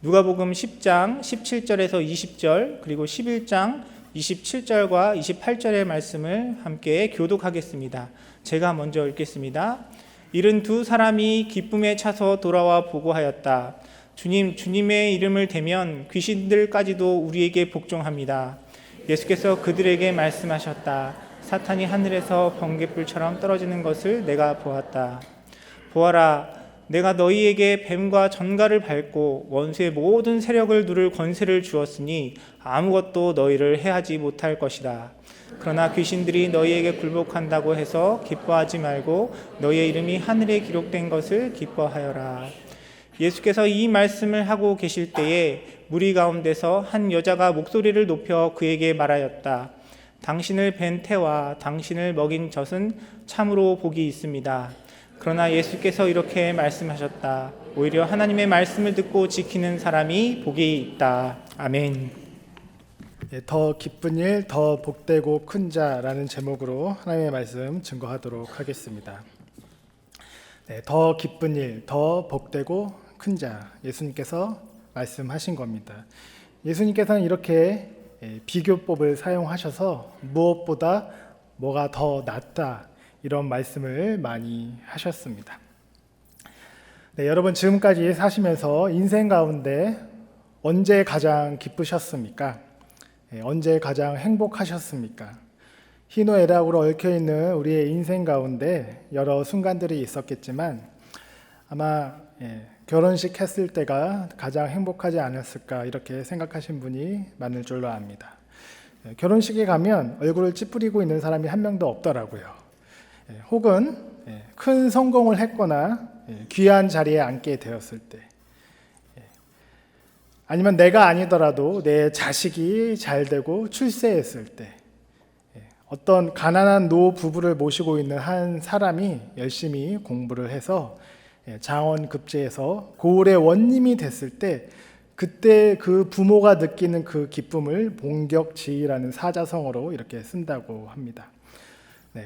누가복음 10장 17절에서 20절 그리고 11장 27절과 28절의 말씀을 함께 교독하겠습니다. 제가 먼저 읽겠습니다. 이른 두 사람이 기쁨에 차서 돌아와 보고하였다. 주님, 주님의 이름을 대면 귀신들까지도 우리에게 복종합니다. 예수께서 그들에게 말씀하셨다. 사탄이 하늘에서 번갯불처럼 떨어지는 것을 내가 보았다. 보아라, 내가 너희에게 뱀과 전갈을 밟고 원수의 모든 세력을 누를 권세를 주었으니 아무것도 너희를 해하지 못할 것이다. 그러나 귀신들이 너희에게 굴복한다고 해서 기뻐하지 말고 너희의 이름이 하늘에 기록된 것을 기뻐하여라. 예수께서 이 말씀을 하고 계실 때에 무리 가운데서 한 여자가 목소리를 높여 그에게 말하였다. 당신을 뵌 태와 당신을 먹인 젖은 참으로 복이 있습니다. 그러나 예수께서 이렇게 말씀하셨다. 오히려 하나님의 말씀을 듣고 지키는 사람이 복이 있다. 아멘. 더 기쁜 일, 더 복되고 큰 자라는 제목으로 하나님의 말씀 증거하도록 하겠습니다. 더 기쁜 일, 더 복되고 큰 자, 예수님께서 말씀하신 겁니다. 예수님께서는 이렇게 비교법을 사용하셔서 무엇보다 뭐가 더 낫다 이런 말씀을 많이 하셨습니다. 여러분 지금까지 사시면서 인생 가운데 언제 가장 기쁘셨습니까? 언제 가장 행복하셨습니까? 희노애락으로 얽혀있는 우리의 인생 가운데 여러 순간들이 있었겠지만 아마 결혼식 했을 때가 가장 행복하지 않았을까 이렇게 생각하신 분이 많을 줄로 압니다. 결혼식에 가면 얼굴을 찌푸리고 있는 사람이 한 명도 없더라고요. 혹은 큰 성공을 했거나 귀한 자리에 앉게 되었을 때, 아니면 내가 아니더라도 내 자식이 잘 되고 출세했을 때, 어떤 가난한 노 부부를 모시고 있는 한 사람이 열심히 공부를 해서 장원급제해서 고을의 원님이 됐을 때, 그때 그 부모가 느끼는 그 기쁨을 본격지라는 사자성어로 이렇게 쓴다고 합니다.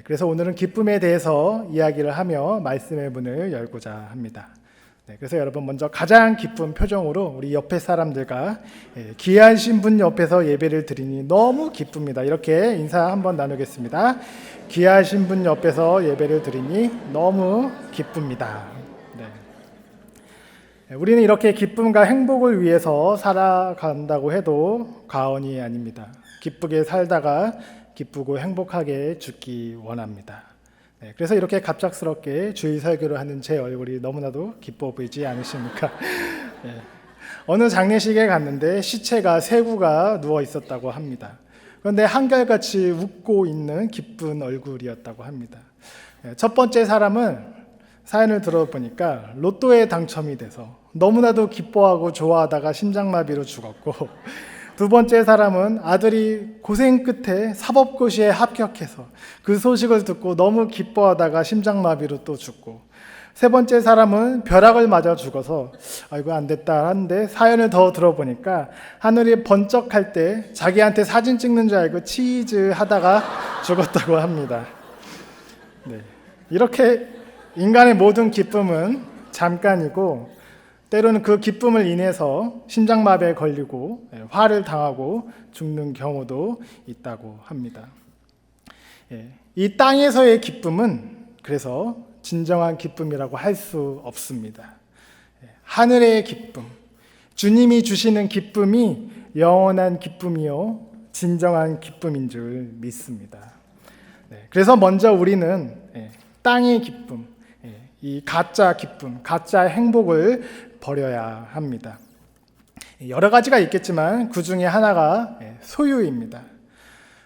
그래서 오늘은 기쁨에 대해서 이야기를 하며 말씀의 문을 열고자 합니다. 그래서 여러분 먼저 가장 기쁜 표정으로 우리 옆에 사람들과 귀하신 분 옆에서 예배를 드리니 너무 기쁩니다. 이렇게 인사 한번 나누겠습니다. 귀하신 분 옆에서 예배를 드리니 너무 기쁩니다. 우리는 이렇게 기쁨과 행복을 위해서 살아간다고 해도 과언이 아닙니다. 기쁘게 살다가 기쁘고 행복하게 죽기 원합니다. 그래서 이렇게 갑작스럽게 주일 설교를 하는 제 얼굴이 너무나도 기뻐 보이지 않으십니까? 어느 장례식에 갔는데 시체가 세 구가 누워 있었다고 합니다. 그런데 한결같이 웃고 있는 기쁜 얼굴이었다고 합니다. 첫 번째 사람은 사연을 들어보니까 로또에 당첨이 돼서 너무나도 기뻐하고 좋아하다가 심장마비로 죽었고, 두 번째 사람은 아들이 고생 끝에 사법고시에 합격해서 그 소식을 듣고 너무 기뻐하다가 심장마비로 또 죽고, 세 번째 사람은 벼락을 맞아 죽어서 아이고 안 됐다 하는데 사연을 더 들어보니까 하늘이 번쩍할 때 자기한테 사진 찍는 줄 알고 치즈 하다가 죽었다고 합니다. 이렇게 인간의 모든 기쁨은 잠깐이고, 때로는 그 기쁨을 인해서 심장마비에 걸리고 화를 당하고 죽는 경우도 있다고 합니다. 이 땅에서의 기쁨은 그래서 진정한 기쁨이라고 할 수 없습니다. 하늘의 기쁨, 주님이 주시는 기쁨이 영원한 기쁨이요 진정한 기쁨인 줄 믿습니다. 그래서 먼저 우리는 땅의 기쁨, 이 가짜 기쁨, 가짜 행복을 버려야 합니다. 여러 가지가 있겠지만 그 중에 하나가 소유입니다.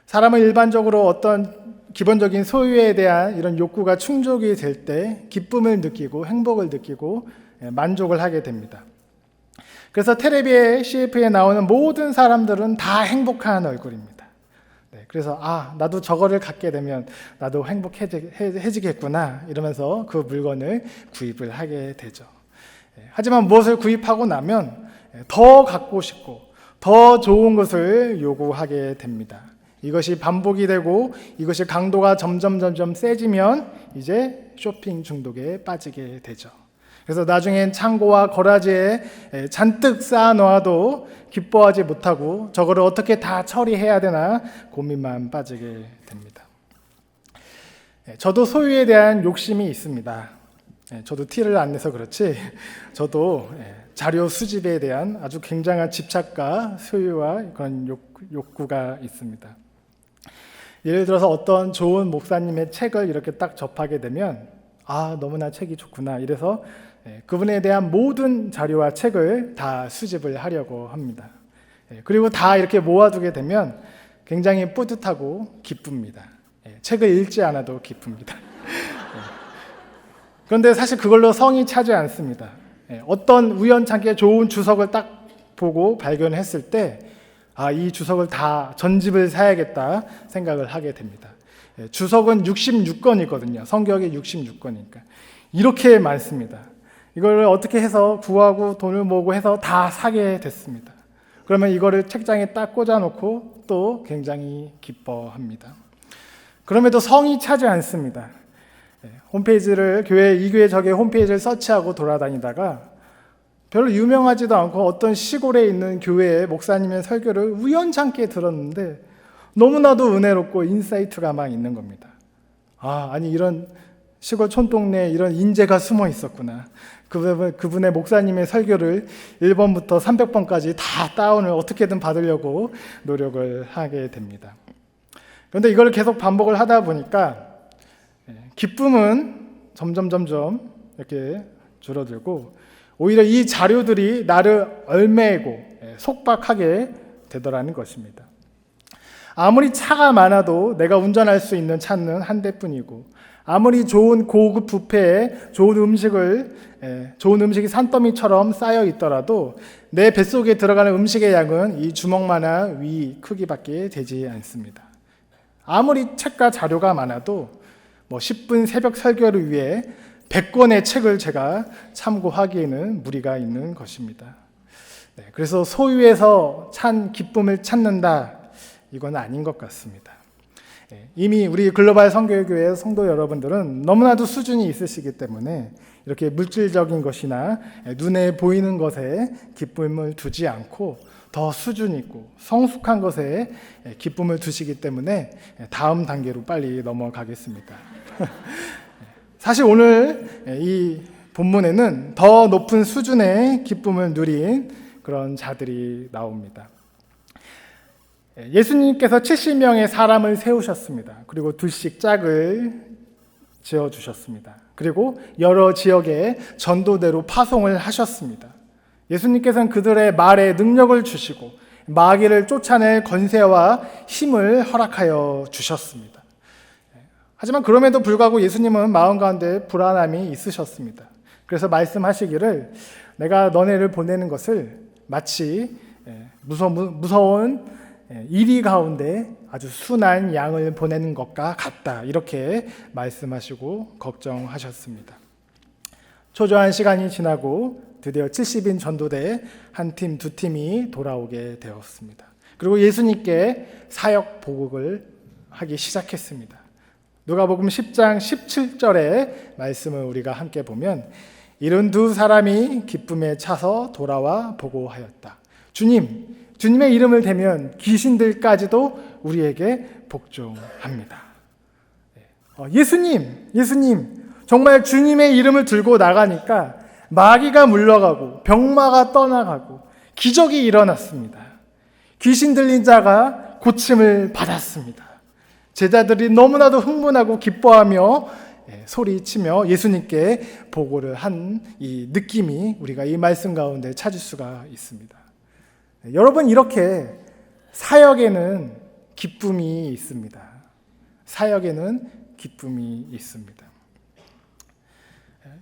사람은 일반적으로 어떤 기본적인 소유에 대한 이런 욕구가 충족이 될 때 기쁨을 느끼고 행복을 느끼고 만족을 하게 됩니다. 그래서 텔레비에 CF에 나오는 모든 사람들은 다 행복한 얼굴입니다. 그래서 나도 저거를 갖게 되면 나도 행복해지겠구나 이러면서 그 물건을 구입을 하게 되죠. 하지만 무엇을 구입하고 나면 더 갖고 싶고 더 좋은 것을 요구하게 됩니다. 이것이 반복이 되고 이것이 강도가 점점 세지면 이제 쇼핑 중독에 빠지게 되죠. 그래서 나중엔 창고와 거라지에 잔뜩 쌓아놓아도 기뻐하지 못하고 저거를 어떻게 다 처리해야 되나 고민만 빠지게 됩니다. 저도 소유에 대한 욕심이 있습니다. 저도 티를 안 내서 그렇지 저도 자료 수집에 대한 아주 굉장한 집착과 소유와 그런 욕구가 있습니다. 예를 들어서 어떤 좋은 목사님의 책을 이렇게 딱 접하게 되면 너무나 책이 좋구나 이래서 그분에 대한 모든 자료와 책을 다 수집을 하려고 합니다. 그리고 다 이렇게 모아두게 되면 굉장히 뿌듯하고 기쁩니다. 책을 읽지 않아도 기쁩니다. 그런데 사실 그걸로 성이 차지 않습니다. 어떤 우연찮게 좋은 주석을 딱 보고 발견했을 때 이 주석을 다 전집을 사야겠다 생각을 하게 됩니다. 주석은 66권이거든요. 성경이 66권이니까 이렇게 많습니다. 이걸 어떻게 해서 구하고 돈을 모으고 해서 다 사게 됐습니다. 그러면 이거를 책장에 딱 꽂아놓고 또 굉장히 기뻐합니다. 그럼에도 성이 차지 않습니다. 홈페이지를 이 교회 저게 홈페이지를 서치하고 돌아다니다가 별로 유명하지도 않고 어떤 시골에 있는 교회의 목사님의 설교를 우연찮게 들었는데 너무나도 은혜롭고 인사이트가 막 있는 겁니다. 아니 이런 시골 촌동네에 이런 인재가 숨어 있었구나. 그분의 목사님의 설교를 1번부터 300번까지 다 다운을 어떻게든 받으려고 노력을 하게 됩니다. 그런데 이걸 계속 반복을 하다 보니까 기쁨은 점점 이렇게 줄어들고 오히려 이 자료들이 나를 얽매이고 속박하게 되더라는 것입니다. 아무리 차가 많아도 내가 운전할 수 있는 차는 한 대뿐이고 아무리 좋은 고급 뷔페에 좋은 음식이 산더미처럼 쌓여 있더라도 내 뱃속에 들어가는 음식의 양은 이 주먹만한 위 크기밖에 되지 않습니다. 아무리 책과 자료가 많아도 10분 새벽 설교를 위해 100권의 책을 제가 참고하기에는 무리가 있는 것입니다. 그래서 소유에서 찬 기쁨을 찾는다, 이건 아닌 것 같습니다. 이미 우리 글로벌 성교회의 성도 여러분들은 너무나도 수준이 있으시기 때문에 이렇게 물질적인 것이나 눈에 보이는 것에 기쁨을 두지 않고 더 수준 있고 성숙한 것에 기쁨을 두시기 때문에 다음 단계로 빨리 넘어가겠습니다. 사실 오늘 이 본문에는 더 높은 수준의 기쁨을 누린 그런 자들이 나옵니다. 예수님께서 70명의 사람을 세우셨습니다. 그리고 둘씩 짝을 지어주셨습니다. 그리고 여러 지역에 전도대로 파송을 하셨습니다. 예수님께서는 그들의 말에 능력을 주시고 마귀를 쫓아낼 권세와 힘을 허락하여 주셨습니다. 하지만 그럼에도 불구하고 예수님은 마음 가운데 불안함이 있으셨습니다. 그래서 말씀하시기를 내가 너네를 보내는 것을 마치 무서운 이리 가운데 아주 순한 양을 보내는 것과 같다, 이렇게 말씀하시고 걱정하셨습니다. 초조한 시간이 지나고 드디어 70인 전도대 한 팀, 두 팀이 돌아오게 되었습니다. 그리고 예수님께 사역 보고를 하기 시작했습니다. 누가복음 10장 17절의 말씀을 우리가 함께 보면 72사람이 기쁨에 차서 돌아와 보고하였다. 주님의 이름을 대면 귀신들까지도 우리에게 복종합니다. 예수님, 정말 주님의 이름을 들고 나가니까 마귀가 물러가고 병마가 떠나가고 기적이 일어났습니다. 귀신 들린 자가 고침을 받았습니다. 제자들이 너무나도 흥분하고 기뻐하며 소리치며 예수님께 보고를 한 이 느낌이 우리가 이 말씀 가운데 찾을 수가 있습니다. 여러분, 이렇게 사역에는 기쁨이 있습니다. 사역에는 기쁨이 있습니다.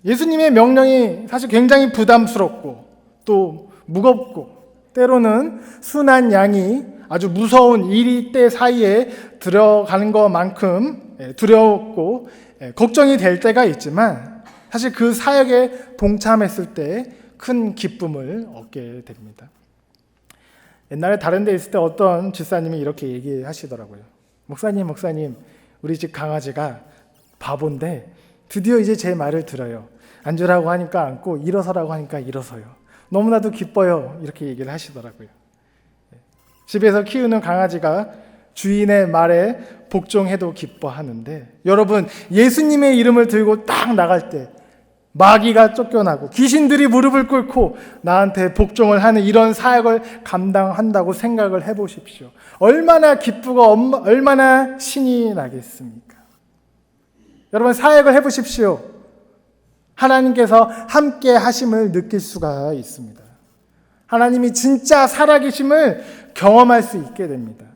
예수님의 명령이 사실 굉장히 부담스럽고 또 무겁고 때로는 순한 양이 아주 무서운 이리 때 사이에 들어가는 것만큼 두려웠고 걱정이 될 때가 있지만 사실 그 사역에 동참했을 때 큰 기쁨을 얻게 됩니다. 옛날에 다른 데 있을 때 어떤 집사님이 이렇게 얘기하시더라고요. 목사님, 우리 집 강아지가 바본데 드디어 이제 제 말을 들어요. 앉으라고 하니까 앉고 일어서라고 하니까 일어서요. 너무나도 기뻐요. 이렇게 얘기를 하시더라고요. 집에서 키우는 강아지가 주인의 말에 복종해도 기뻐하는데, 여러분, 예수님의 이름을 들고 딱 나갈 때 마귀가 쫓겨나고 귀신들이 무릎을 꿇고 나한테 복종을 하는 이런 사역을 감당한다고 생각을 해보십시오. 얼마나 기쁘고 얼마나 신이 나겠습니까? 여러분, 사역을 해보십시오. 하나님께서 함께 하심을 느낄 수가 있습니다. 하나님이 진짜 살아계심을 경험할 수 있게 됩니다.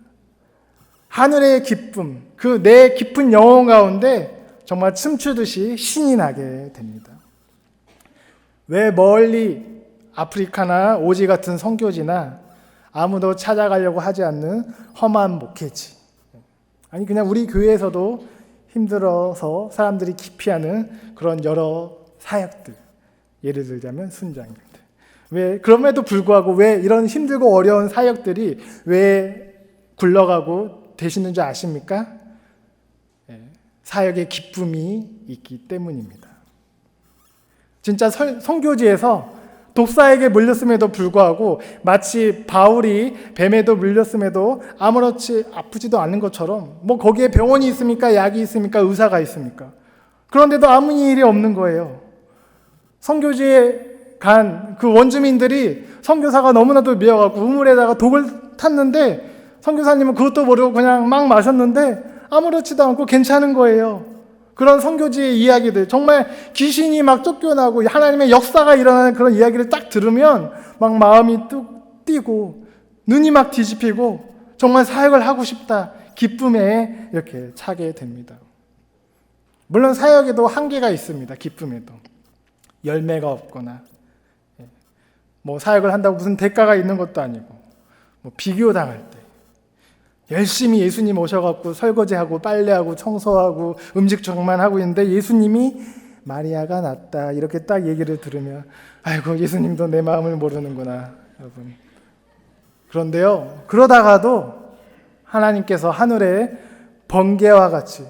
하늘의 기쁨, 그 내 깊은 영혼 가운데 정말 춤추듯이 신이 나게 됩니다. 왜 멀리 아프리카나 오지 같은 선교지나 아무도 찾아가려고 하지 않는 험한 목회지, 아니 그냥 우리 교회에서도 힘들어서 사람들이 기피하는 그런 여러 사역들, 예를 들자면 순장님들, 왜 그럼에도 불구하고 왜 이런 힘들고 어려운 사역들이 왜 굴러가고 되시는 줄 아십니까? 사역의 기쁨이 있기 때문입니다. 진짜 선교지에서 독사에게 물렸음에도 불구하고 마치 바울이 뱀에도 물렸음에도 아무렇지 아프지도 않은 것처럼, 뭐 거기에 병원이 있습니까? 약이 있습니까? 의사가 있습니까? 그런데도 아무 일이 없는 거예요. 선교지에 간 그 원주민들이 선교사가 너무나도 미워갖고 우물에다가 독을 탔는데 선교사님은 그것도 모르고 그냥 막 마셨는데 아무렇지도 않고 괜찮은 거예요. 그런 선교지의 이야기들, 정말 귀신이 막 쫓겨나고 하나님의 역사가 일어나는 그런 이야기를 딱 들으면 막 마음이 뚝 뛰고 눈이 막 뒤집히고 정말 사역을 하고 싶다, 기쁨에 이렇게 차게 됩니다. 물론 사역에도 한계가 있습니다. 기쁨에도 열매가 없거나 뭐 사역을 한다고 무슨 대가가 있는 것도 아니고, 뭐 비교당할 때 열심히 예수님 오셔갖고 설거지하고 빨래하고 청소하고 음식 정만 하고 있는데 예수님이 마리아가 낫다 이렇게 딱 얘기를 들으면 아이고, 예수님도 내 마음을 모르는구나, 여러분. 그런데요, 그러다가도 하나님께서 하늘에 번개와 같이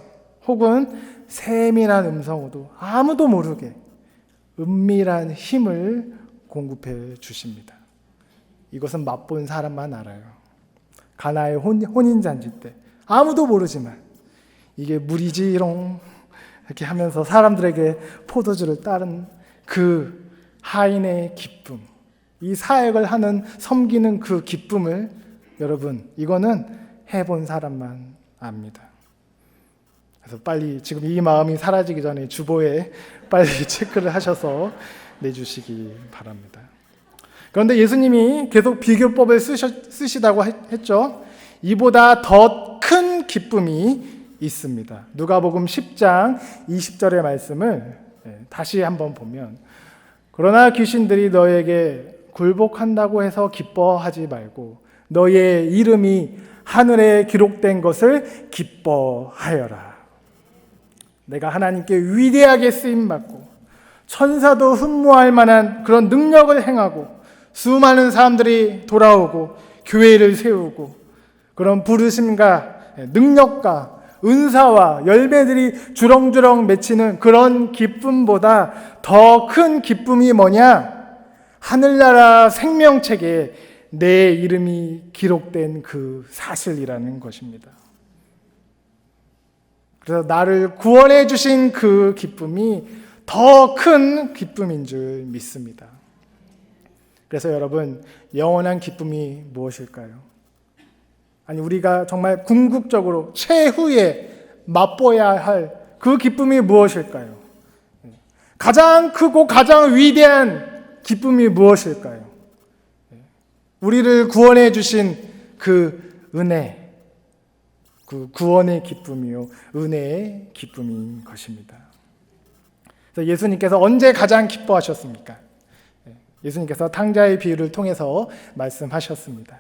혹은 세밀한 음성으로도 아무도 모르게 은밀한 힘을 공급해 주십니다. 이것은 맛본 사람만 알아요. 가나의 혼인잔치 때 아무도 모르지만 이게 물이지롱 이렇게 하면서 사람들에게 포도주를 따른 그 하인의 기쁨, 이 사역을 하는, 섬기는 그 기쁨을, 여러분, 이거는 해본 사람만 압니다. 그래서 빨리 지금 이 마음이 사라지기 전에 주보에 빨리 체크를 하셔서 내주시기 바랍니다. 그런데 예수님이 계속 비교법을 쓰시다고 했죠. 이보다 더 큰 기쁨이 있습니다. 누가복음 10장 20절의 말씀을 다시 한번 보면, 그러나 귀신들이 너에게 굴복한다고 해서 기뻐하지 말고 너의 이름이 하늘에 기록된 것을 기뻐하여라. 내가 하나님께 위대하게 쓰임받고 천사도 흠모할 만한 그런 능력을 행하고 수많은 사람들이 돌아오고 교회를 세우고 그런 부르심과 능력과 은사와 열매들이 주렁주렁 맺히는 그런 기쁨보다 더 큰 기쁨이 뭐냐? 하늘나라 생명책에 내 이름이 기록된 그 사실이라는 것입니다. 그래서 나를 구원해 주신 그 기쁨이 더 큰 기쁨인 줄 믿습니다. 그래서 여러분, 영원한 기쁨이 무엇일까요? 아니, 우리가 정말 궁극적으로 최후에 맛보아야 할 그 기쁨이 무엇일까요? 가장 크고 가장 위대한 기쁨이 무엇일까요? 우리를 구원해 주신 그 은혜, 그 구원의 기쁨이요, 은혜의 기쁨인 것입니다. 그래서 예수님께서 언제 가장 기뻐하셨습니까? 예수님께서 탕자의 비유를 통해서 말씀하셨습니다.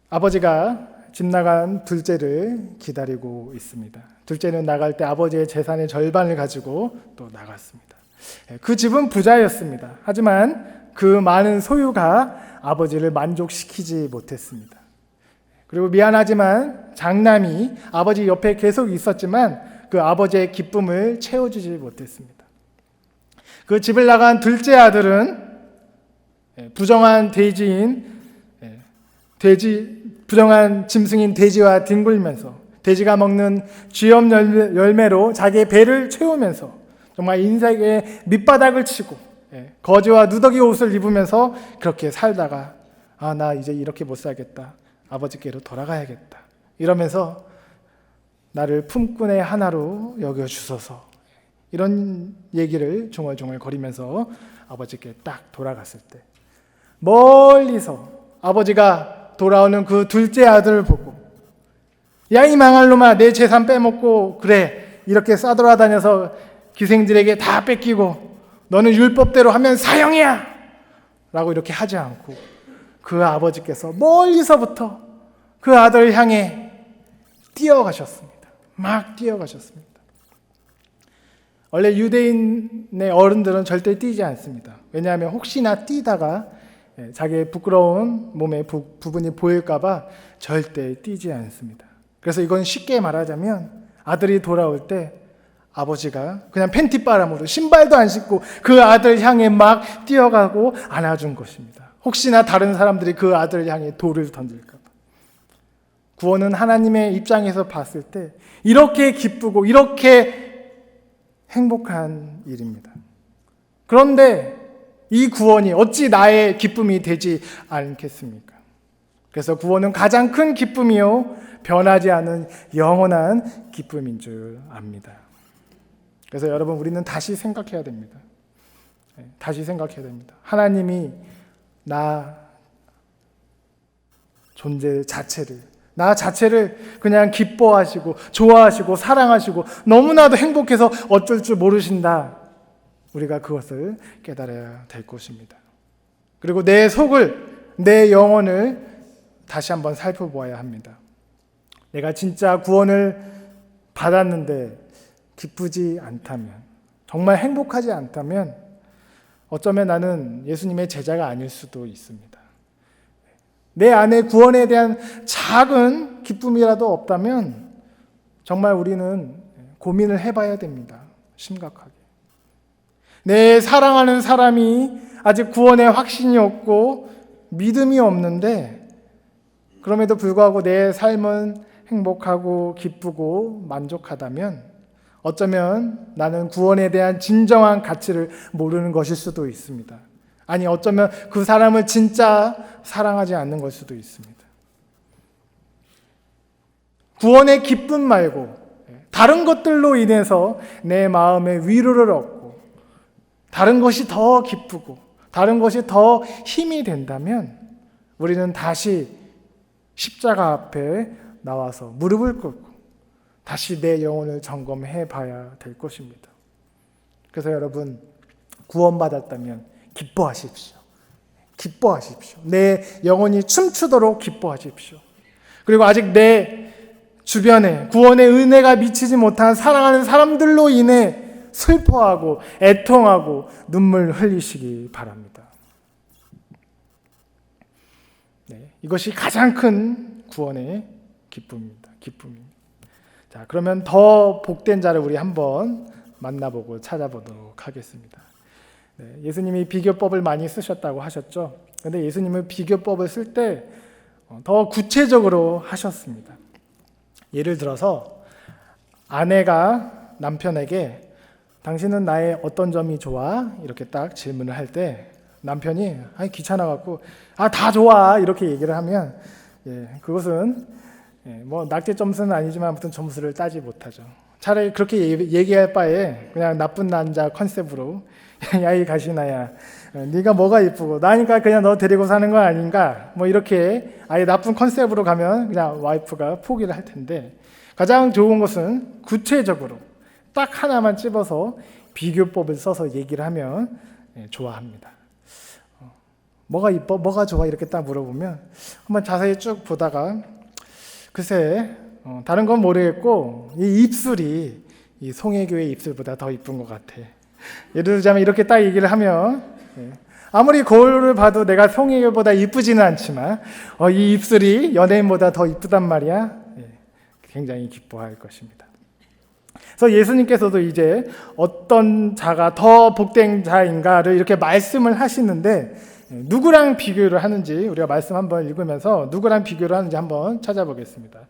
아버지가 집 나간 둘째를 기다리고 있습니다. 둘째는 나갈 때 아버지의 재산의 절반을 가지고 또 나갔습니다. 그 집은 부자였습니다. 하지만 그 많은 소유가 아버지를 만족시키지 못했습니다. 그리고 미안하지만 장남이 아버지 옆에 계속 있었지만 그 아버지의 기쁨을 채워주지 못했습니다. 그 집을 나간 둘째 아들은 부정한 부정한 짐승인 돼지와 뒹굴면서 돼지가 먹는 쥐염 열매로 자기의 배를 채우면서 정말 인생의 밑바닥을 치고 거지와 누더기 옷을 입으면서 그렇게 살다가 나 이제 이렇게 못 살겠다. 아버지께로 돌아가야겠다. 이러면서 나를 품꾼의 하나로 여겨주소서. 이런 얘기를 중얼중얼 거리면서 아버지께 딱 돌아갔을 때 멀리서 아버지가 돌아오는 그 둘째 아들을 보고 야, 이 망할 놈아, 내 재산 빼먹고 그래 이렇게 싸돌아다녀서 기생들에게 다 뺏기고 너는 율법대로 하면 사형이야! 라고 이렇게 하지 않고 그 아버지께서 멀리서부터 그 아들을 향해 뛰어가셨습니다. 막 뛰어가셨습니다. 원래 유대인의 어른들은 절대 뛰지 않습니다. 왜냐하면 혹시나 뛰다가 자기의 부끄러운 몸의 부분이 보일까 봐 절대 뛰지 않습니다. 그래서 이건 쉽게 말하자면 아들이 돌아올 때 아버지가 그냥 팬티바람으로 신발도 안 신고 그 아들 향해 막 뛰어가고 안아준 것입니다. 혹시나 다른 사람들이 그 아들을 향해 돌을 던질까 봐. 구원은 하나님의 입장에서 봤을 때 이렇게 기쁘고 이렇게 행복한 일입니다. 그런데 이 구원이 어찌 나의 기쁨이 되지 않겠습니까? 그래서 구원은 가장 큰 기쁨이요 변하지 않은 영원한 기쁨인 줄 압니다. 그래서 여러분 우리는 다시 생각해야 됩니다. 다시 생각해야 됩니다. 하나님이 나 존재 자체를 나 자체를 그냥 기뻐하시고 좋아하시고 사랑하시고 너무나도 행복해서 어쩔 줄 모르신다. 우리가 그것을 깨달아야 될 것입니다. 그리고 내 속을 내 영혼을 다시 한번 살펴보아야 합니다. 내가 진짜 구원을 받았는데 기쁘지 않다면 정말 행복하지 않다면 어쩌면 나는 예수님의 제자가 아닐 수도 있습니다. 내 안에 구원에 대한 작은 기쁨이라도 없다면 정말 우리는 고민을 해봐야 됩니다. 심각하게. 내 사랑하는 사람이 아직 구원에 확신이 없고 믿음이 없는데 그럼에도 불구하고 내 삶은 행복하고 기쁘고 만족하다면 어쩌면 나는 구원에 대한 진정한 가치를 모르는 것일 수도 있습니다. 아니 어쩌면 그 사람을 진짜 사랑하지 않는 걸 수도 있습니다. 구원의 기쁨 말고 다른 것들로 인해서 내 마음에 위로를 얻고 다른 것이 더 기쁘고 다른 것이 더 힘이 된다면 우리는 다시 십자가 앞에 나와서 무릎을 꿇고 다시 내 영혼을 점검해 봐야 될 것입니다. 그래서 여러분 구원받았다면 기뻐하십시오. 기뻐하십시오. 내 영혼이 춤추도록 기뻐하십시오. 그리고 아직 내 주변에 구원의 은혜가 미치지 못한 사랑하는 사람들로 인해 슬퍼하고 애통하고 눈물 흘리시기 바랍니다. 네, 이것이 가장 큰 구원의 기쁨입니다. 기쁨입니다. 자, 그러면 더 복된 자를 우리 한번 만나보고 찾아보도록 하겠습니다. 네, 예수님이 비교법을 많이 쓰셨다고 하셨죠. 그런데 예수님은 비교법을 쓸 때 더 구체적으로 하셨습니다. 예를 들어서 아내가 남편에게 당신은 나의 어떤 점이 좋아? 이렇게 딱 질문을 할 때 남편이 귀찮아갖고 다 좋아 이렇게 얘기를 하면 그것은 뭐 낙제 점수는 아니지만 아무튼 점수를 따지 못하죠. 차라리 그렇게 얘기할 바에 그냥 나쁜 남자 컨셉으로 야이 가시나야 네가 뭐가 이쁘고 나니까 그냥 너 데리고 사는 거 아닌가 뭐 이렇게 아예 나쁜 컨셉으로 가면 그냥 와이프가 포기를 할 텐데 가장 좋은 것은 구체적으로 딱 하나만 찝어서 비교법을 써서 얘기를 하면 좋아합니다. 뭐가 이뻐? 뭐가 좋아? 이렇게 딱 물어보면 한번 자세히 쭉 보다가 글쎄 다른 건 모르겠고 이 입술이 이 송혜교의 입술보다 더 이쁜 것 같아. 예를 들자면 이렇게 딱 얘기를 하면 아무리 거울을 봐도 내가 송혜교보다 이쁘지는 않지만 이 입술이 연예인보다 더 이쁘단 말이야. 굉장히 기뻐할 것입니다. 그래서 예수님께서도 이제 어떤 자가 더 복된 자인가를 이렇게 말씀을 하시는데 누구랑 비교를 하는지 우리가 말씀 한번 읽으면서 누구랑 비교를 하는지 한번 찾아보겠습니다.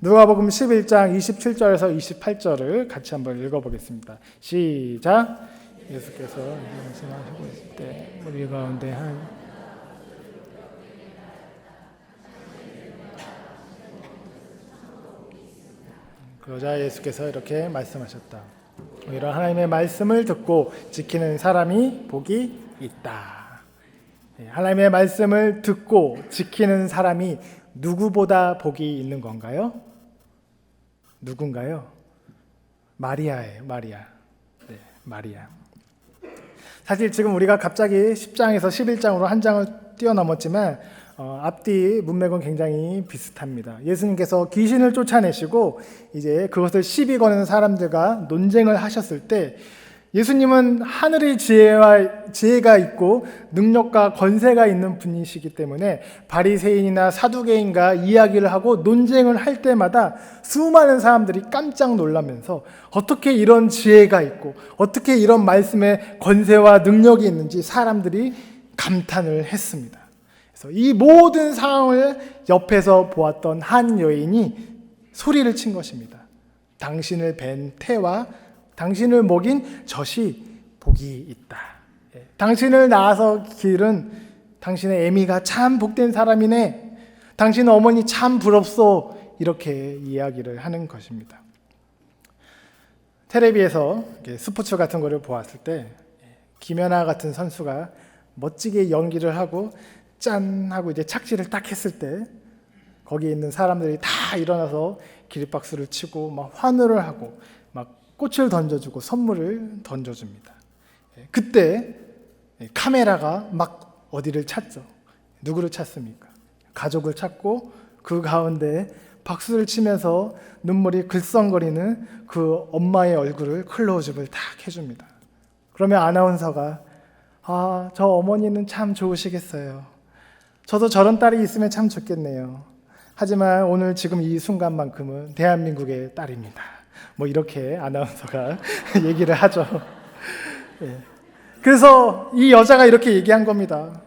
누가복음 11장 27절에서 28절을 같이 한번 읽어보겠습니다. 시작. 예수께서 말씀하시고 있을 때 우리 가운데 한 그러자 예수께서 이렇게 말씀하셨다. 이런 하나님의 말씀을 듣고 지키는 사람이 복이 있다. 하나님의 말씀을 듣고 지키는 사람이 누구보다 복이 있는 건가요? 누군가요? 마리아예요. 마리아. 네, 마리아. 사실 지금 우리가 갑자기 10장에서 11장으로 한 장을 뛰어넘었지만 앞뒤 문맥은 굉장히 비슷합니다. 예수님께서 귀신을 쫓아내시고 이제 그것을 시비 거는 사람들과 논쟁을 하셨을 때 예수님은 하늘의 지혜가 있고 능력과 권세가 있는 분이시기 때문에 바리새인이나 사두개인과 이야기를 하고 논쟁을 할 때마다 수많은 사람들이 깜짝 놀라면서 어떻게 이런 지혜가 있고 어떻게 이런 말씀에 권세와 능력이 있는지 사람들이 감탄을 했습니다. 그래서 이 모든 상황을 옆에서 보았던 한 여인이 소리를 친 것입니다. 당신을 뵌 태와 당신을 먹인 젖이 복이 있다. 당신을 낳아서 기른 당신의 애미가 참 복된 사람이네. 당신 어머니 참 부럽소. 이렇게 이야기를 하는 것입니다. 텔레비에서 스포츠 같은 거를 보았을 때 김연아 같은 선수가 멋지게 연기를 하고 짠 하고 이제 착지를 딱 했을 때 거기에 있는 사람들이 다 일어나서 기립박수를 치고 막 환호를 하고 막 꽃을 던져주고 선물을 던져줍니다. 그때 카메라가 막 어디를 찾죠. 누구를 찾습니까? 가족을 찾고 그 가운데 박수를 치면서 눈물이 글썽거리는 그 엄마의 얼굴을 클로즈업을 딱 해줍니다. 그러면 아나운서가 저 어머니는 참 좋으시겠어요. 저도 저런 딸이 있으면 참 좋겠네요. 하지만 오늘 지금 이 순간만큼은 대한민국의 딸입니다. 뭐 이렇게 아나운서가 얘기를 하죠. 그래서 이 여자가 이렇게 얘기한 겁니다.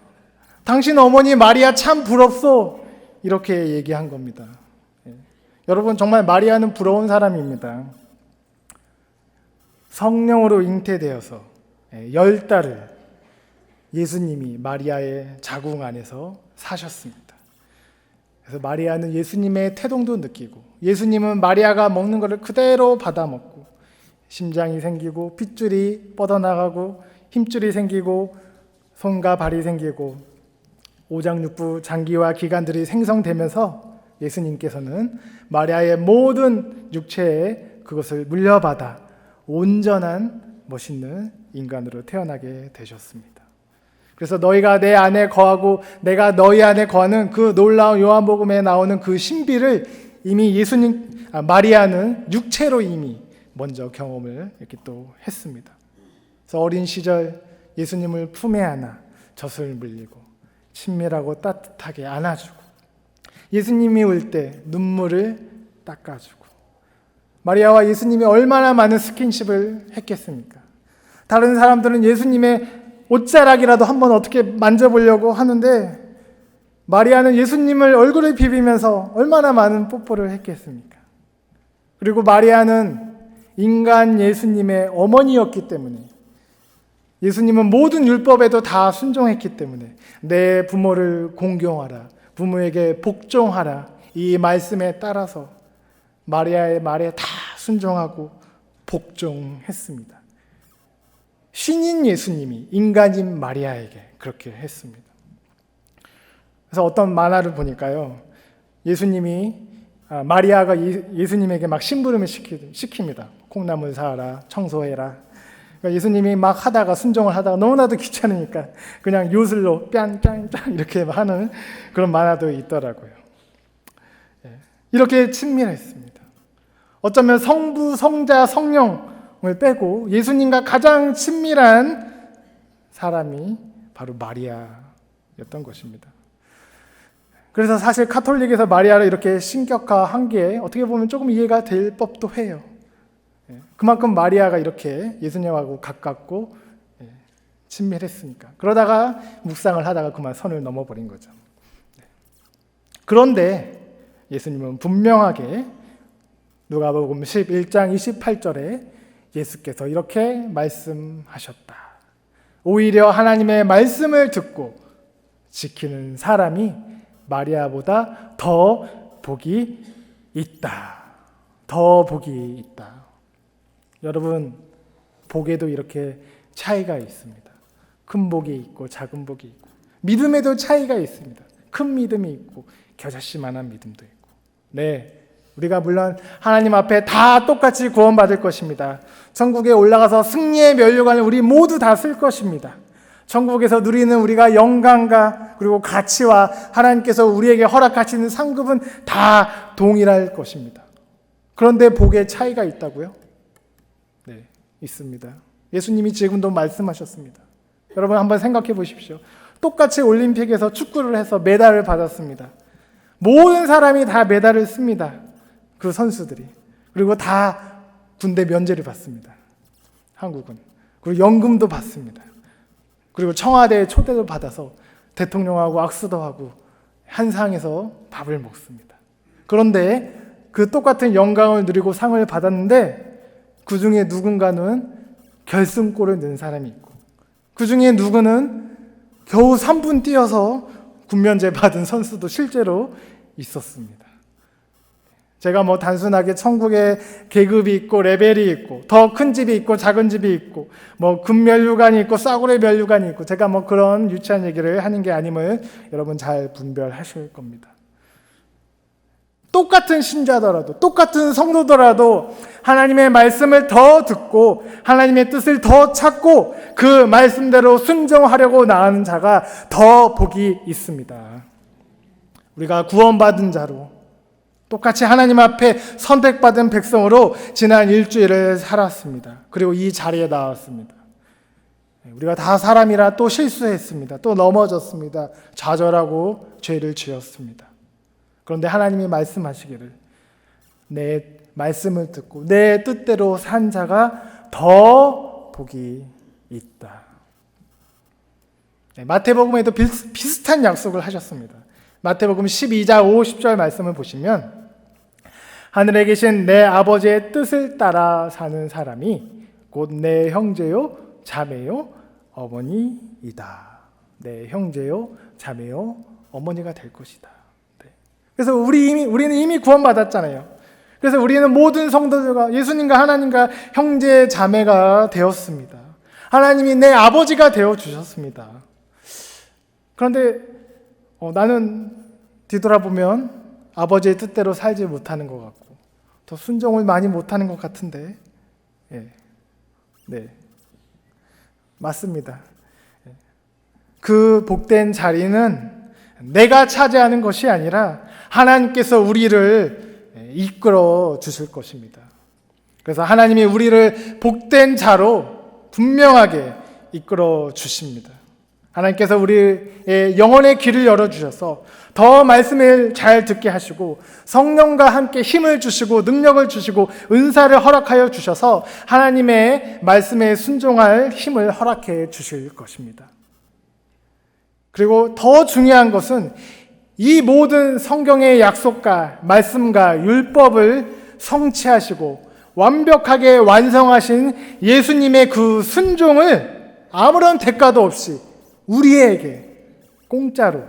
당신 어머니 마리아 참 부럽소. 이렇게 얘기한 겁니다. 여러분 정말 마리아는 부러운 사람입니다. 성령으로 잉태되어서 10달을 예수님이 마리아의 자궁 안에서 사셨습니다. 그래서 마리아는 예수님의 태동도 느끼고 예수님은 마리아가 먹는 것을 그대로 받아 먹고 심장이 생기고 핏줄이 뻗어나가고 힘줄이 생기고 손과 발이 생기고 오장육부 장기와 기관들이 생성되면서 예수님께서는 마리아의 모든 육체에 그것을 물려받아 온전한 멋있는 인간으로 태어나게 되셨습니다. 그래서 너희가 내 안에 거하고 내가 너희 안에 거하는 그 놀라운 요한복음에 나오는 그 신비를 이미 마리아는 육체로 이미 먼저 경험을 이렇게 또 했습니다. 그래서 어린 시절 예수님을 품에 안아 젖을 물리고 친밀하고 따뜻하게 안아주고 예수님이 울 때 눈물을 닦아주고 마리아와 예수님이 얼마나 많은 스킨십을 했겠습니까? 다른 사람들은 예수님의 옷자락이라도 한번 어떻게 만져보려고 하는데 마리아는 예수님을 얼굴에 비비면서 얼마나 많은 뽀뽀를 했겠습니까? 그리고 마리아는 인간 예수님의 어머니였기 때문에 예수님은 모든 율법에도 다 순종했기 때문에 내 부모를 공경하라, 부모에게 복종하라 이 말씀에 따라서 마리아의 말에 다 순종하고 복종했습니다. 신인 예수님이 인간인 마리아에게 그렇게 했습니다. 그래서 어떤 만화를 보니까요, 예수님이 마리아가 예수님에게 막 심부름을 시킵니다. 콩나물 사라, 청소해라. 그러니까 예수님이 막 하다가 순종을 하다가 너무나도 귀찮으니까 그냥 요술로 뺨 이렇게 하는 그런 만화도 있더라고요. 이렇게 친밀했습니다. 어쩌면 성부, 성자, 성령을 빼고 예수님과 가장 친밀한 사람이 바로 마리아였던 것입니다. 그래서 사실 카톨릭에서 마리아를 이렇게 신격화한 게 어떻게 보면 조금 이해가 될 법도 해요. 그만큼 마리아가 이렇게 예수님하고 가깝고 친밀했으니까. 그러다가 묵상을 하다가 그만 선을 넘어버린 거죠. 그런데 예수님은 분명하게 누가복음 11장 28절에 예수께서 이렇게 말씀하셨다. 오히려 하나님의 말씀을 듣고 지키는 사람이 마리아보다 더 복이 있다. 더 복이 있다. 여러분, 복에도 이렇게 차이가 있습니다. 큰 복이 있고 작은 복이 있고, 믿음에도 차이가 있습니다. 큰 믿음이 있고 겨자씨만한 믿음도 있고. 네, 우리가 물론 하나님 앞에 다 똑같이 구원받을 것입니다. 천국에 올라가서 승리의 면류관을 우리 모두 다 쓸 것입니다. 천국에서 누리는 우리가 영광과 그리고 가치와 하나님께서 우리에게 허락하시는 상급은 다 동일할 것입니다. 그런데 복에 차이가 있다고요? 네, 있습니다. 예수님이 지금도 말씀하셨습니다. 여러분 한번 생각해 보십시오. 똑같이 올림픽에서 축구를 해서 메달을 받았습니다. 모든 사람이 다 메달을 씁니다. 그 선수들이. 그리고 다 군대 면제를 받습니다. 한국은. 그리고 연금도 받습니다. 그리고 청와대에 초대도 받아서 대통령하고 악수도 하고 한 상에서 밥을 먹습니다. 그런데 그 똑같은 영광을 누리고 상을 받았는데 그 중에 누군가는 결승골을 넣은 사람이 있고 그 중에 누구는 겨우 3분 뛰어서 군면제 받은 선수도 실제로 있었습니다. 제가 단순하게 천국에 계급이 있고 레벨이 있고 더 큰 집이 있고 작은 집이 있고 금면류관이 있고 싸구려 면류관이 있고 제가 그런 유치한 얘기를 하는 게 아님을 여러분 잘 분별하실 겁니다. 똑같은 신자더라도 똑같은 성도더라도 하나님의 말씀을 더 듣고 하나님의 뜻을 더 찾고 그 말씀대로 순종하려고 나가는 자가 더 복이 있습니다. 우리가 구원받은 자로 똑같이 하나님 앞에 선택받은 백성으로 지난 일주일을 살았습니다. 그리고 이 자리에 나왔습니다. 우리가 다 사람이라 또 실수했습니다. 또 넘어졌습니다. 좌절하고 죄를 지었습니다. 그런데 하나님이 말씀하시기를 내 말씀을 듣고 내 뜻대로 산 자가 더 복이 있다. 마태복음에도 비슷한 약속을 하셨습니다. 마태복음 12장 50절 말씀을 보시면 하늘에 계신 내 아버지의 뜻을 따라 사는 사람이 곧 내 형제요 자매요 어머니이다. 내 형제요 자매요 어머니가 될 것이다. 네. 그래서 우리는 이미 구원받았잖아요. 그래서 우리는 모든 성도들과 예수님과 하나님과 형제 자매가 되었습니다. 하나님이 내 아버지가 되어 주셨습니다. 그런데 나는 뒤돌아보면 아버지의 뜻대로 살지 못하는 것 같고 더 순종을 많이 못하는 것 같은데 네, 맞습니다. 그 복된 자리는 내가 차지하는 것이 아니라 하나님께서 우리를 이끌어 주실 것입니다. 그래서 하나님이 우리를 복된 자로 분명하게 이끌어 주십니다. 하나님께서 우리의 영혼의 길을 열어주셔서 더 말씀을 잘 듣게 하시고 성령과 함께 힘을 주시고 능력을 주시고 은사를 허락하여 주셔서 하나님의 말씀에 순종할 힘을 허락해 주실 것입니다. 그리고 더 중요한 것은 이 모든 성경의 약속과 말씀과 율법을 성취하시고 완벽하게 완성하신 예수님의 그 순종을 아무런 대가도 없이 우리에게 공짜로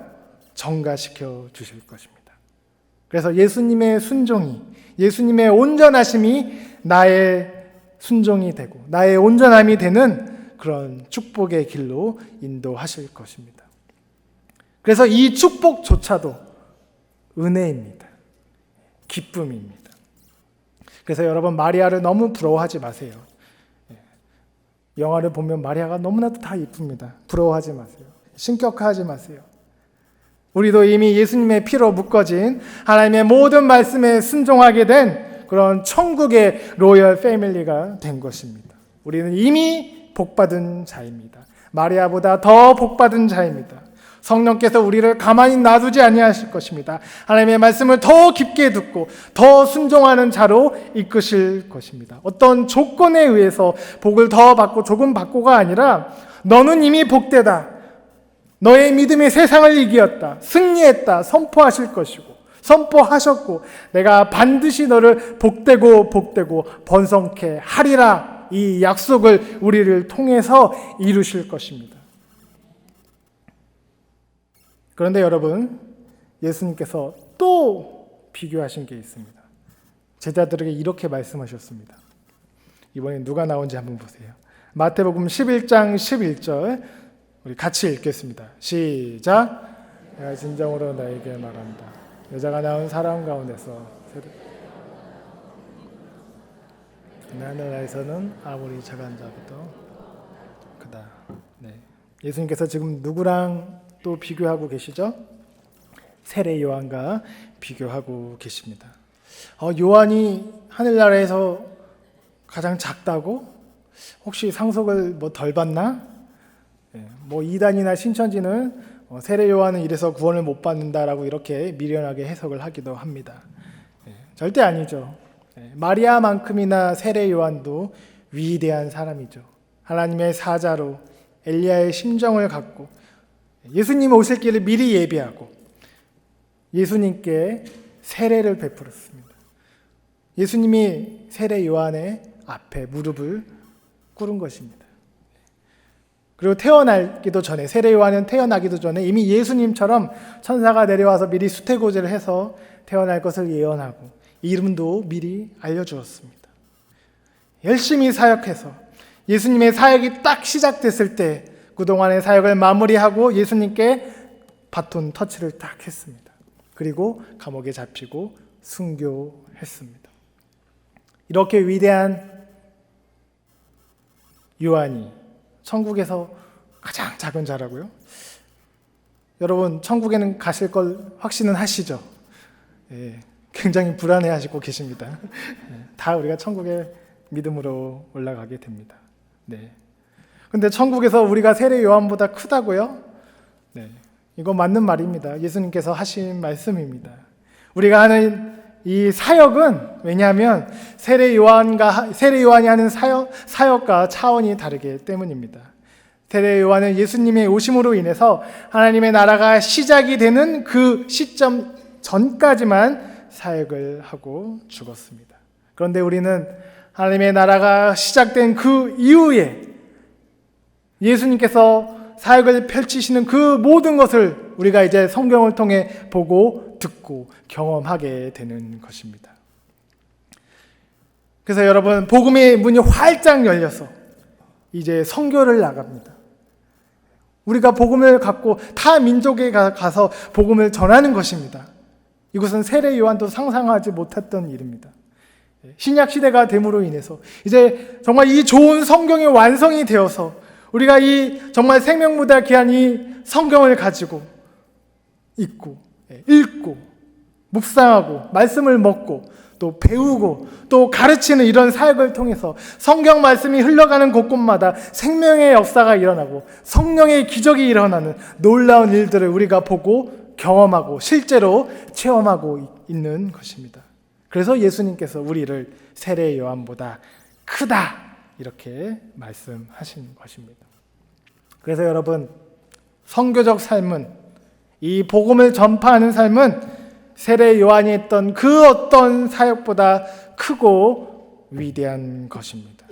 전가시켜 주실 것입니다. 그래서 예수님의 순종이, 예수님의 온전하심이 나의 순종이 되고 나의 온전함이 되는 그런 축복의 길로 인도하실 것입니다. 그래서 이 축복조차도 은혜입니다. 기쁨입니다. 그래서 여러분 마리아를 너무 부러워하지 마세요. 영화를 보면 마리아가 너무나도 다 이쁩니다. 부러워하지 마세요. 신격화하지 마세요. 우리도 이미 예수님의 피로 묶어진 하나님의 모든 말씀에 순종하게 된 그런 천국의 로열 패밀리가 된 것입니다. 우리는 이미 복받은 자입니다. 마리아보다 더 복받은 자입니다. 성령께서 우리를 가만히 놔두지 아니하실 것입니다. 하나님의 말씀을 더 깊게 듣고 더 순종하는 자로 이끄실 것입니다. 어떤 조건에 의해서 복을 더 받고 조금 받고가 아니라 너는 이미 복되다. 너의 믿음이 세상을 이기었다. 승리했다. 선포하실 것이고 선포하셨고 내가 반드시 너를 복되고 번성케 하리라. 이 약속을 우리를 통해서 이루실 것입니다. 그런데 여러분, 예수님께서 또 비교하신 게 있습니다. 제자들에게 이렇게 말씀하셨습니다. 이번에 누가 나온지 한번 보세요. 마태복음 11장 11절 우리 같이 읽겠습니다. 시작. 내가 진정으로 너에게 말한다. 여자가 낳은 사람 가운데서 하늘나라에서는 아무리 작은 자보다 크다. 네. 예수님께서 지금 누구랑 또 비교하고 계시죠? 세례 요한과 비교하고 계십니다. 요한이 하늘나라에서 가장 작다고? 혹시 상속을 덜 받나? 이단이나 신천지는 세례 요한은 이래서 구원을 못 받는다라고 이렇게 미련하게 해석을 하기도 합니다. 절대 아니죠. 마리아만큼이나 세례 요한도 위대한 사람이죠. 하나님의 사자로 엘리야의 심정을 갖고 예수님 오실 길을 미리 예비하고 예수님께 세례를 베풀었습니다. 예수님이 세례 요한의 앞에 무릎을 꿇은 것입니다. 그리고 태어나기도 전에 세례 요한은 태어나기도 전에 이미 예수님처럼 천사가 내려와서 미리 수태고지를 해서 태어날 것을 예언하고 이름도 미리 알려주었습니다. 열심히 사역해서 예수님의 사역이 딱 시작됐을 때 그동안의 사역을 마무리하고 예수님께 바톤 터치를 딱 했습니다. 그리고 감옥에 잡히고 순교했습니다. 이렇게 위대한 요한이 천국에서 가장 작은 자라고요? 여러분 천국에는 가실 걸 확신은 하시죠? 굉장히 불안해하시고 계십니다. 다 우리가 천국에 믿음으로 올라가게 됩니다. 근데 천국에서 우리가 세례 요한보다 크다고요? 이거 맞는 말입니다. 예수님께서 하신 말씀입니다. 우리가 하는 이 사역은 왜냐하면 세례 요한이 하는 사역과 차원이 다르기 때문입니다. 세례 요한은 예수님의 오심으로 인해서 하나님의 나라가 시작이 되는 그 시점 전까지만 사역을 하고 죽었습니다. 그런데 우리는 하나님의 나라가 시작된 그 이후에 예수님께서 사역을 펼치시는 그 모든 것을 우리가 이제 성경을 통해 보고 듣고 경험하게 되는 것입니다. 그래서 여러분 복음의 문이 활짝 열려서 이제 선교를 나갑니다. 우리가 복음을 갖고 타 민족에 가서 복음을 전하는 것입니다. 이것은 세례 요한도 상상하지 못했던 일입니다. 신약 시대가 됨으로 인해서 이제 정말 이 좋은 성경이 완성이 되어서 우리가 이 정말 생명보다 귀한 이 성경을 가지고 읽고 묵상하고 말씀을 먹고 또 배우고 또 가르치는 이런 사역을 통해서 성경 말씀이 흘러가는 곳곳마다 생명의 역사가 일어나고 성령의 기적이 일어나는 놀라운 일들을 우리가 보고 경험하고 실제로 체험하고 있는 것입니다. 그래서 예수님께서 우리를 세례 요한보다 크다 이렇게 말씀하신 것입니다. 그래서 여러분 선교적 삶은 이 복음을 전파하는 삶은 세례 요한이 했던 그 어떤 사역보다 크고 위대한 것입니다.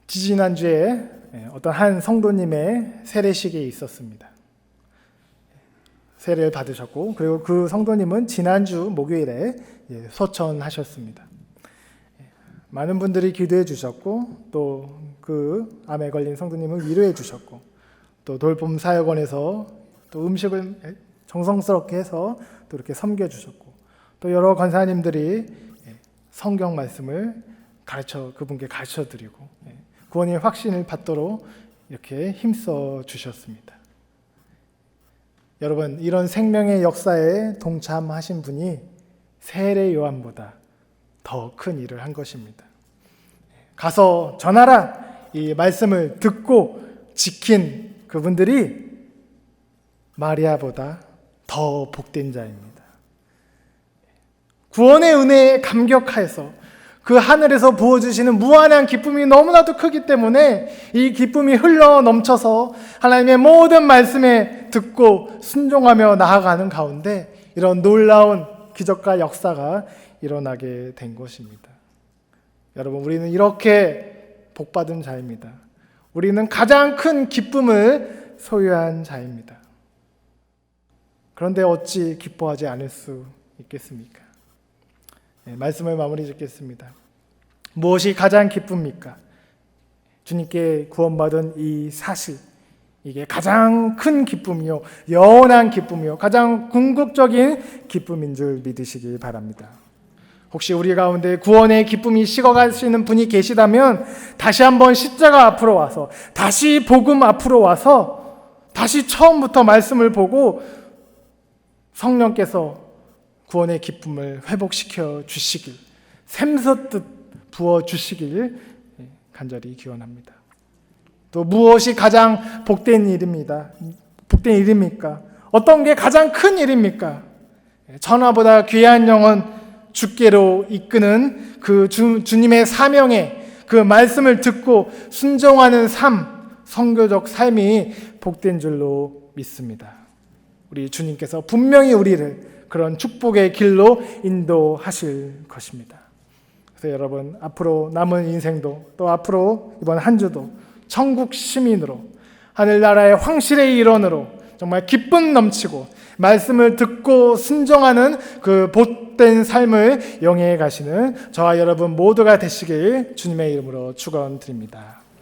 지지난주에 어떤 한 성도님의 세례식이 있었습니다. 세례를 받으셨고 그리고 그 성도님은 지난주 목요일에 소천하셨습니다. 많은 분들이 기도해 주셨고 또 그 암에 걸린 성도님을 위로해 주셨고 또 돌봄 사역원에서 또 음식을 정성스럽게 해서 또 이렇게 섬겨주셨고 또 여러 권사님들이 성경 말씀을 그분께 가르쳐 드리고 구원의 확신을 받도록 이렇게 힘써 주셨습니다. 여러분 이런 생명의 역사에 동참하신 분이 세례 요한보다 더 큰 일을 한 것입니다. 가서 전하라 이 말씀을 듣고 지킨 그분들이 마리아보다 더 복된 자입니다. 구원의 은혜에 감격하여서 그 하늘에서 부어주시는 무한한 기쁨이 너무나도 크기 때문에 이 기쁨이 흘러 넘쳐서 하나님의 모든 말씀에 듣고 순종하며 나아가는 가운데 이런 놀라운 기적과 역사가 일어나게 된 것입니다. 여러분, 우리는 이렇게 복받은 자입니다. 우리는 가장 큰 기쁨을 소유한 자입니다. 그런데 어찌 기뻐하지 않을 수 있겠습니까? 말씀을 마무리 짓겠습니다. 무엇이 가장 기쁩니까? 주님께 구원받은 이 사실, 이게 가장 큰 기쁨이요, 영원한 기쁨이요, 가장 궁극적인 기쁨인 줄 믿으시기 바랍니다. 혹시 우리 가운데 구원의 기쁨이 식어가시는 분이 계시다면 다시 한번 십자가 앞으로 와서, 다시 복음 앞으로 와서 다시 처음부터 말씀을 보고 성령께서 구원의 기쁨을 회복시켜 주시길, 샘솟듯 부어 주시길 간절히 기원합니다. 또 무엇이 가장 복된 일입니다. 복된 일입니까? 어떤 게 가장 큰 일입니까? 천하보다 귀한 영혼 주께로 이끄는 그 주님의 사명에 그 말씀을 듣고 순종하는 삶, 선교적 삶이 복된 줄로 믿습니다. 우리 주님께서 분명히 우리를 그런 축복의 길로 인도하실 것입니다. 그래서 여러분, 앞으로 남은 인생도 또 앞으로 이번 한 주도 천국 시민으로 하늘나라의 황실의 일원으로 정말 기쁨 넘치고 말씀을 듣고 순종하는 그 복된 삶을 영위해 가시는 저와 여러분 모두가 되시길 주님의 이름으로 축원드립니다.